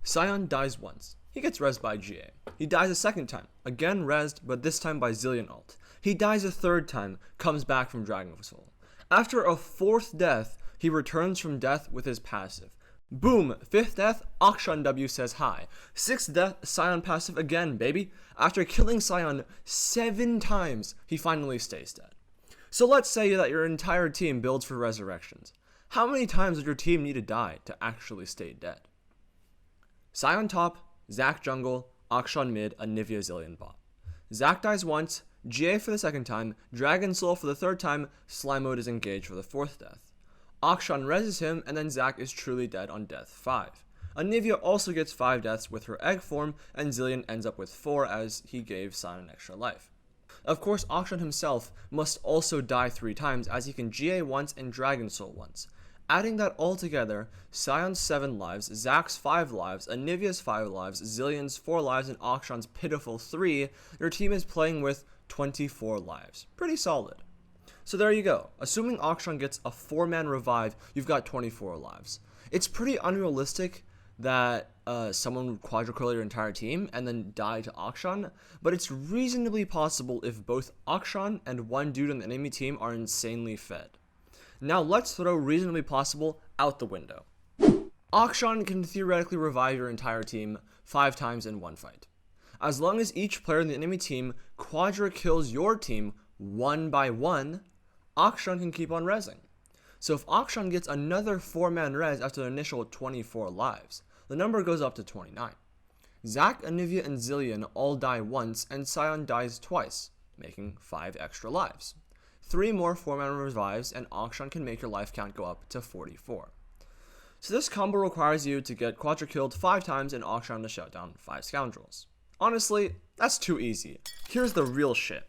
Sion dies once. He gets rezzed by GA. He dies a second time, again rezzed, but this time by Zillion ult. He dies a third time, comes back from Dragon Soul. After a fourth death, he returns from death with his passive. Boom! Fifth death, Akshan W says hi. Sixth death, Sion passive again, baby. After killing Sion 7 times, he finally stays dead. So let's say that your entire team builds for resurrections. How many times would your team need to die to actually stay dead? Sion top, Zac jungle, Akshan mid, Anivia Zillion bot. Zac dies once, GA for the second time, Dragon Soul for the third time, Slime Mode is engaged for the fourth death. Akshan reses him, and then Zac is truly dead on death 5. Anivia also gets 5 deaths with her egg form, and Zillion ends up with 4 as he gave Sion an extra life. Of course, Akshan himself must also die 3 times as he can GA once and Dragon Soul once. Adding that all together, Sion's 7 lives, Zac's 5 lives, Anivia's 5 lives, Zillion's 4 lives, and Akshan's pitiful 3, your team is playing with 24 lives. Pretty solid. So there you go. Assuming Akshan gets a 4-man revive, you've got 24 lives. It's pretty unrealistic that someone would quadrukill your entire team and then die to Akshan, but it's reasonably possible if both Akshan and one dude on the enemy team are insanely fed. Now let's throw reasonably possible out the window. Akshan can theoretically revive your entire team 5 times in one fight. As long as each player in the enemy team quadra-kills your team 1 by 1, Akshan can keep on rezzing. So if Akshan gets another 4-man res after the initial 24 lives, the number goes up to 29. Zac, Anivia, and Zillion all die once, and Sion dies twice, making 5 extra lives. 3 more 4-man revives, and Akshan can make your life count go up to 44. So this combo requires you to get quadra-killed 5 times and Akshan to shut down 5 scoundrels. Honestly, that's too easy. Here's the real shit.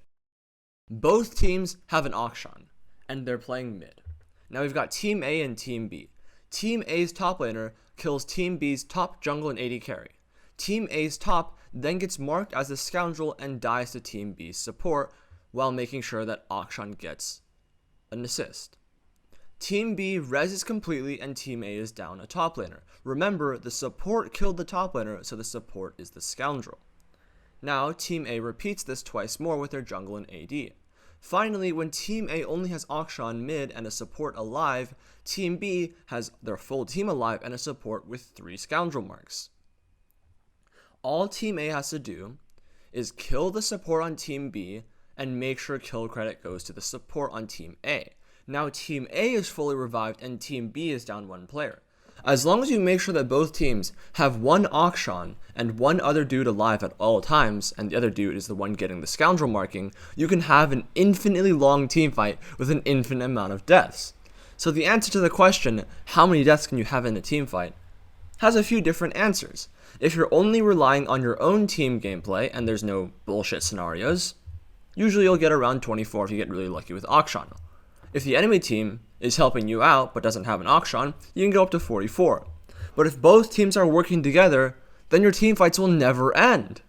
Both teams have an Akshan, and they're playing mid. Now we've got Team A and Team B. Team A's top laner kills Team B's top jungle and AD carry. Team A's top then gets marked as a scoundrel and dies to Team B's support while making sure that Akshan gets an assist. Team B reses completely and Team A is down a top laner. Remember, the support killed the top laner, so the support is the scoundrel. Now, Team A repeats this twice more with their jungle and AD. Finally, when Team A only has Akshan mid and a support alive, Team B has their full team alive and a support with 3 scoundrel marks. All Team A has to do is kill the support on Team B and make sure kill credit goes to the support on Team A. Now Team A is fully revived and Team B is down 1 player. As long as you make sure that both teams have 1 Akshan and 1 other dude alive at all times, and the other dude is the one getting the scoundrel marking, you can have an infinitely long team fight with an infinite amount of deaths. So the answer to the question, how many deaths can you have in a team fight, has a few different answers. If you're only relying on your own team gameplay and there's no bullshit scenarios, usually you'll get around 24 if you get really lucky with Akshan. If the enemy team is helping you out but doesn't have an Akshan, you can go up to 44. But if both teams are working together, then your team fights will never end.